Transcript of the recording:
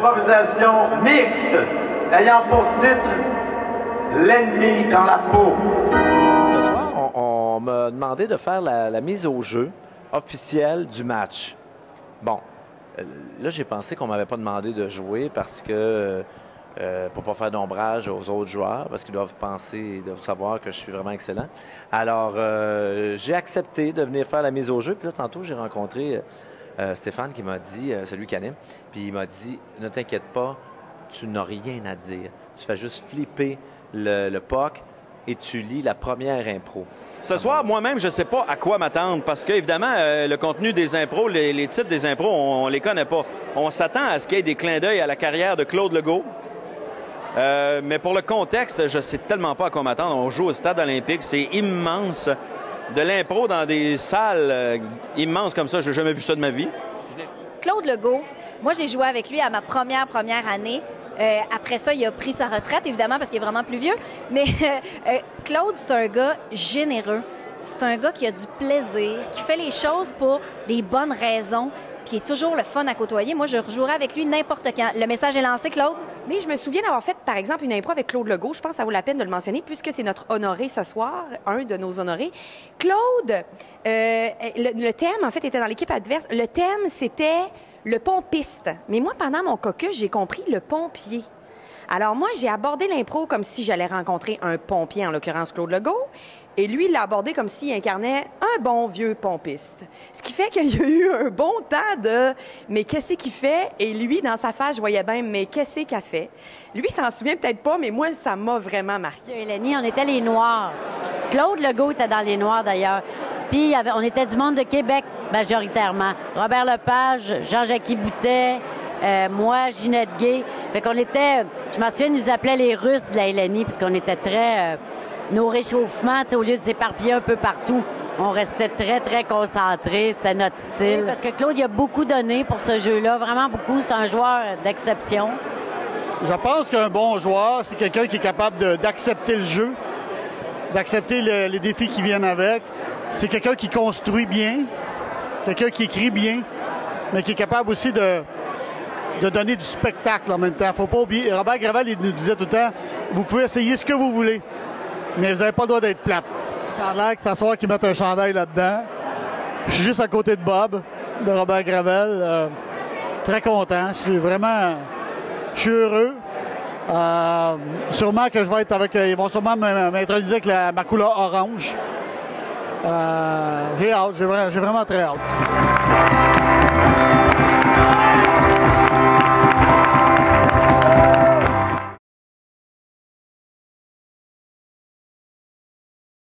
Improvisation mixte, ayant pour titre L'ennemi dans la peau. Ce soir, on m'a demandé de faire la mise au jeu officielle du match. Bon, là, j'ai pensé qu'on ne m'avait pas demandé de jouer parce que, pour ne pas faire d'ombrage aux autres joueurs, parce qu'ils doivent penser, ils doivent savoir que je suis vraiment excellent. Alors, j'ai accepté de venir faire la mise au jeu. Puis là, tantôt, j'ai rencontré Stéphane qui m'a dit, celui qui anime, puis il m'a dit, ne t'inquiète pas, tu n'as rien à dire. Tu fais juste flipper le puck et tu lis la première impro. Ce soir, moi-même, je ne sais pas à quoi m'attendre parce qu'évidemment, le contenu des impros, les titres des impros, on ne les connaît pas. On s'attend à ce qu'il y ait des clins d'œil à la carrière de Claude Legault. Mais pour le contexte, je ne sais tellement pas à quoi m'attendre. On joue au Stade olympique, c'est immense. De l'impro dans des salles immenses comme ça, je n'ai jamais vu ça de ma vie. Claude Legault, moi, j'ai joué avec lui à ma première année. Après ça, il a pris sa retraite, évidemment, parce qu'il est vraiment plus vieux. Mais Claude, c'est un gars généreux. C'est un gars qui a du plaisir, qui fait les choses pour les bonnes raisons, puis il est toujours le fun à côtoyer. Moi, je rejouerai avec lui n'importe quand. Le message est lancé, Claude? Mais je me souviens d'avoir fait, par exemple, une impro avec Claude Legault. Je pense que ça vaut la peine de le mentionner, puisque c'est notre honoré ce soir, un de nos honorés. Claude, le thème, en fait, était dans l'équipe adverse. Le thème, c'était le pompiste. Mais moi, pendant mon caucus, j'ai compris le pompier. Alors moi, j'ai abordé l'impro comme si j'allais rencontrer un pompier, en l'occurrence Claude Legault. Et lui, il l'a abordé comme s'il incarnait un bon vieux pompiste. Ce qui fait qu'il y a eu un bon temps de « mais qu'est-ce qu'il fait? » Et lui, dans sa face, je voyais bien « mais qu'est-ce qu'il a fait? » Lui, il s'en souvient peut-être pas, mais moi, ça m'a vraiment marqué. Eleni, on était les Noirs. Claude Legault était dans les Noirs, d'ailleurs. Puis, on était du monde de Québec, majoritairement. Robert Lepage, Jean-Jacques Boutet, moi, Ginette Gay. Fait qu'on était, je m'en souviens, ils nous appelaient les Russes de la Eleni, parce qu'on était très... nos réchauffements, au lieu de s'éparpiller un peu partout, on restait très, très concentrés. C'était notre style. Oui, parce que Claude, il a beaucoup donné pour ce jeu-là. Vraiment beaucoup. C'est un joueur d'exception. Je pense qu'un bon joueur, c'est quelqu'un qui est capable d'accepter le jeu, d'accepter les défis qui viennent avec. C'est quelqu'un qui construit bien, quelqu'un qui écrit bien, mais qui est capable aussi de donner du spectacle en même temps. Il ne faut pas oublier. Robert Gravel, il nous disait tout le temps, vous pouvez essayer ce que vous voulez, mais vous n'avez pas le droit d'être plate. Ça a l'air que c'est ce soir qu'ils mettent un chandail là-dedans. Je suis juste à côté de Bob, de Robert Gravel. Très content. Je suis heureux. Sûrement que je vais être avec... Ils vont sûrement m'introduire avec ma couleur orange. J'ai hâte. J'ai vraiment très hâte.